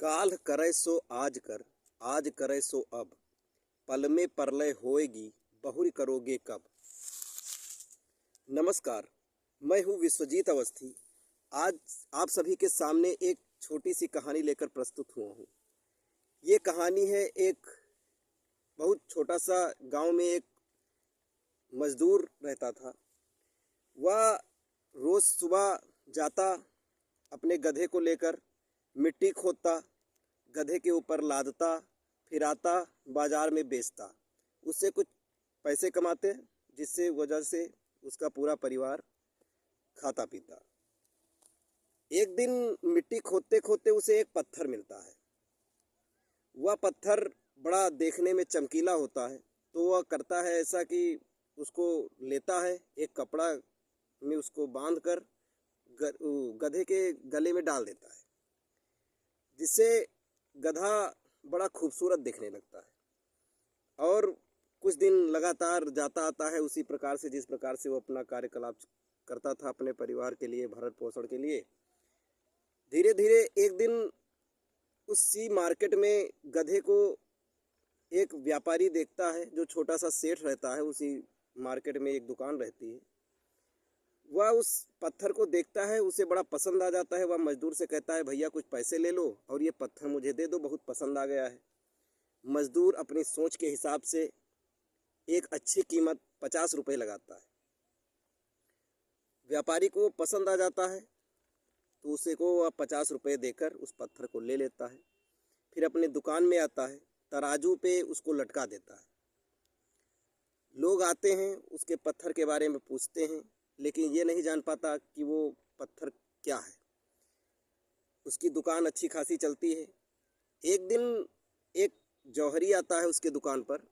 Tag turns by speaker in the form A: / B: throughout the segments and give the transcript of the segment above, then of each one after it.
A: काल्ह करै सो आज कर, आज करै सो अब, पल में परलय होएगी, बहुरी करोगे कब। नमस्कार, मैं हूँ विश्वजीत अवस्थी। आज आप सभी के सामने एक छोटी सी कहानी लेकर प्रस्तुत हुआ हूँ। ये कहानी है एक बहुत छोटा सा गांव में एक मजदूर रहता था। वह रोज सुबह जाता, अपने गधे को लेकर मिट्टी खोदता, गधे के ऊपर लादता, फिर आता बाजार में बेचता। उससे कुछ पैसे कमाते, जिससे वजह से उसका पूरा परिवार खाता पीता। एक दिन मिट्टी खोदते खोदते उसे एक पत्थर मिलता है। वह पत्थर बड़ा देखने में चमकीला होता है, तो वह करता है ऐसा कि उसको लेता है, एक कपड़ा में उसको बांध कर गधे के गले में डाल देता है, जिससे गधा बड़ा खूबसूरत दिखने लगता है। और कुछ दिन लगातार जाता आता है उसी प्रकार से, जिस प्रकार से वो अपना कार्यकलाप करता था अपने परिवार के लिए, भरण पोषण के लिए। धीरे धीरे एक दिन उसी मार्केट में गधे को एक व्यापारी देखता है, जो छोटा सा सेठ रहता है। उसी मार्केट में एक दुकान रहती है। वह उस पत्थर को देखता है, उसे बड़ा पसंद आ जाता है। वह मजदूर से कहता है, भैया कुछ पैसे ले लो और ये पत्थर मुझे दे दो, बहुत पसंद आ गया है। मजदूर अपनी सोच के हिसाब से एक अच्छी कीमत 50 रुपये लगाता है। व्यापारी को पसंद आ जाता है, तो उसे को वह 50 रुपये देकर उस पत्थर को ले लेता है। फिर अपने दुकान में आता है, तराजू पे उसको लटका देता है। लोग आते हैं, उसके पत्थर के बारे में पूछते हैं, लेकिन ये नहीं जान पाता कि वो पत्थर क्या है। उसकी दुकान अच्छी खासी चलती है। एक दिन एक जौहरी आता है उसके दुकान पर।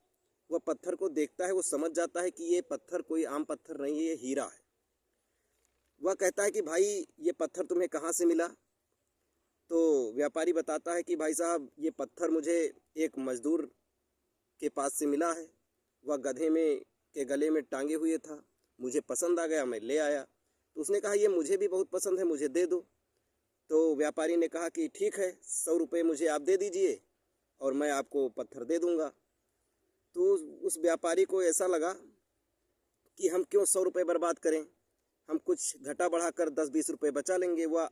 A: वह पत्थर को देखता है, वो समझ जाता है कि ये पत्थर कोई आम पत्थर नहीं है, ये हीरा है। वह कहता है कि भाई ये पत्थर तुम्हें कहाँ से मिला। तो व्यापारी बताता है कि भाई साहब, ये पत्थर मुझे एक मजदूर के पास से मिला है। वह गधे में के गले में टांगे हुए था, मुझे पसंद आ गया, मैं ले आया। तो उसने कहा, ये मुझे भी बहुत पसंद है, मुझे दे दो। तो व्यापारी ने कहा कि ठीक है, 100 रुपये मुझे आप दे दीजिए और मैं आपको पत्थर दे दूँगा। तो उस व्यापारी को ऐसा लगा कि हम क्यों 100 रुपये बर्बाद करें, हम कुछ घटा बढ़ा कर 10-20 रुपये बचा लेंगे। वह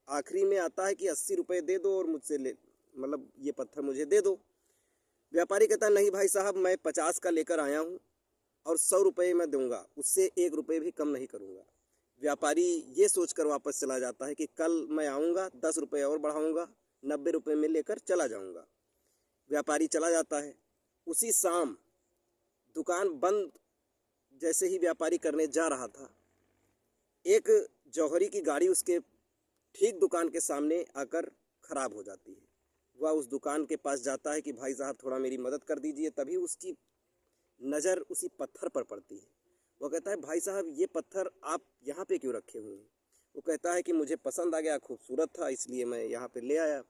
A: आखिरी में आता है कि 80 रुपये दे दो और मुझसे ले, मतलब ये पत्थर मुझे दे दो। व्यापारी कहता है, नहीं भाई साहब, मैं 50 का लेकर आया हूँ और 100 रुपये मैं दूंगा, उससे 1 रुपये भी कम नहीं करूँगा। व्यापारी ये सोचकर वापस चला जाता है कि कल मैं आऊँगा, 10 रुपये और बढ़ाऊँगा, 90 रुपये में लेकर चला जाऊँगा। व्यापारी चला जाता है। उसी शाम दुकान बंद जैसे ही व्यापारी करने जा रहा था, एक जौहरी की गाड़ी उसके ठीक दुकान के सामने आकर खराब हो जाती है। वह उस दुकान के पास जाता है कि भाई साहब थोड़ा मेरी मदद कर दीजिए। तभी उसकी नज़र उसी पत्थर पर पड़ती है। वो कहता है, भाई साहब ये पत्थर आप यहाँ पे क्यों रखे हुए हैं। वो कहता है कि मुझे पसंद आ गया, खूबसूरत था, इसलिए मैं यहाँ पे ले आया।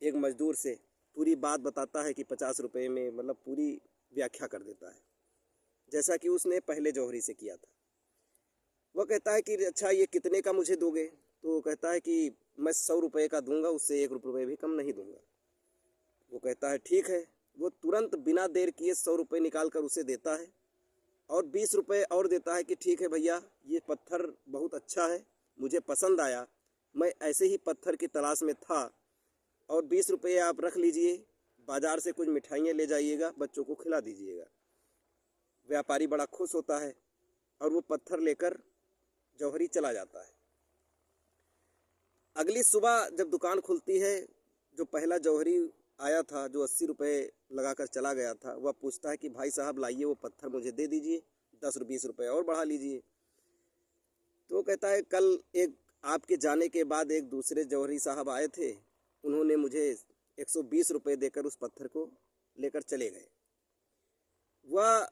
A: एक मजदूर से पूरी बात बताता है कि 50 रुपये में, मतलब पूरी व्याख्या कर देता है, जैसा कि उसने पहले जौहरी से किया था। वह कहता है कि अच्छा ये कितने का मुझे दोगे। तो वो कहता है कि मैं 100 रुपये का दूंगा, उससे 1 रुपये भी कम नहीं दूंगा। वो कहता है ठीक है। वो तुरंत बिना देर किए 100 रुपये निकाल कर उसे देता है और 20 रुपये और देता है कि ठीक है भैया, ये पत्थर बहुत अच्छा है, मुझे पसंद आया, मैं ऐसे ही पत्थर की तलाश में था, और 20 रुपये आप रख लीजिए, बाज़ार से कुछ मिठाइयाँ ले जाइएगा, बच्चों को खिला दीजिएगा। व्यापारी बड़ा खुश होता है और वो पत्थर लेकर जौहरी चला जाता है। अगली सुबह जब दुकान खुलती है, जो पहला जौहरी आया था, जो 80 रुपये लगाकर चला गया था, वह पूछता है कि भाई साहब लाइए वो पत्थर मुझे दे दीजिए, 10-20 रुपये और बढ़ा लीजिए। तो वो कहता है, कल एक आपके जाने के बाद एक दूसरे जौहरी साहब आए थे, उन्होंने मुझे 120 रुपये देकर उस पत्थर को लेकर चले गए। वह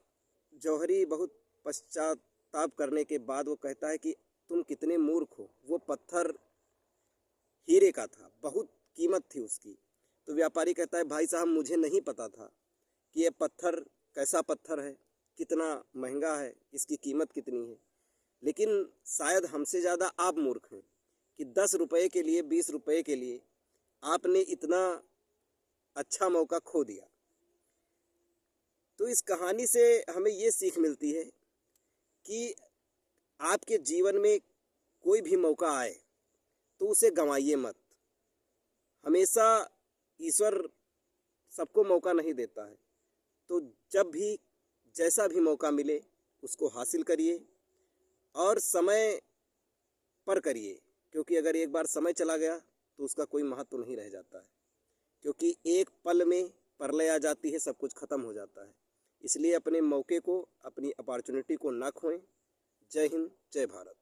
A: जौहरी बहुत पश्चाताप करने के बाद वो कहता है कि तुम कितने मूर्ख हो, वो पत्थर हीरे का था, बहुत कीमत थी उसकी। तो व्यापारी कहता है, भाई साहब मुझे नहीं पता था कि ये पत्थर कैसा पत्थर है, कितना महंगा है, इसकी कीमत कितनी है। लेकिन शायद हमसे ज़्यादा आप मूर्ख हैं कि 10 रुपये के लिए, 20 रुपये के लिए आपने इतना अच्छा मौका खो दिया। तो इस कहानी से हमें ये सीख मिलती है कि आपके जीवन में कोई भी मौका आए तो उसे गंवाइए मत। हमेशा ईश्वर सबको मौका नहीं देता है। तो जब भी जैसा भी मौका मिले उसको हासिल करिए और समय पर करिए, क्योंकि अगर एक बार समय चला गया तो उसका कोई महत्व नहीं रह जाता है, क्योंकि एक पल में प्रलय आ जाती है, सब कुछ खत्म हो जाता है। इसलिए अपने मौके को, अपनी अपॉर्चुनिटी को ना खोएं। जय हिंद, जय भारत।